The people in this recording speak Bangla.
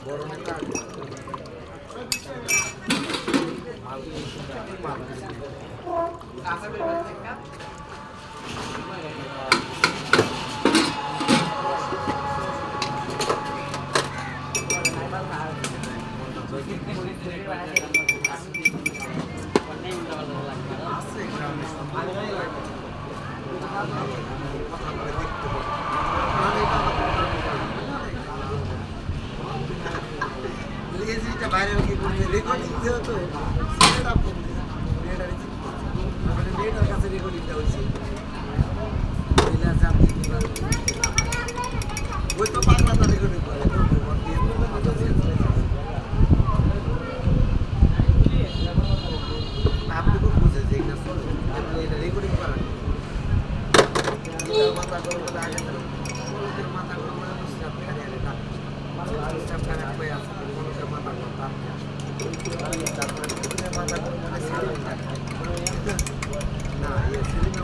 বড় নেতা বাইরে কি করছে রেকর্ডিং যেহেতু সেট আপ করতে মেয়েটার কাছে রেকর্ডিংটা হয়েছে ওই তো পাগলাটা রেকর্ডিং করে আপনি খুব বুঝেছে এটা রেকর্ডিং করেন মাথা করে বলে আগে মাথা করে মনে হচ্ছে আপনি হারিয়ে না মানুষের মাথা কথা তারপরে মাথা করে মনে না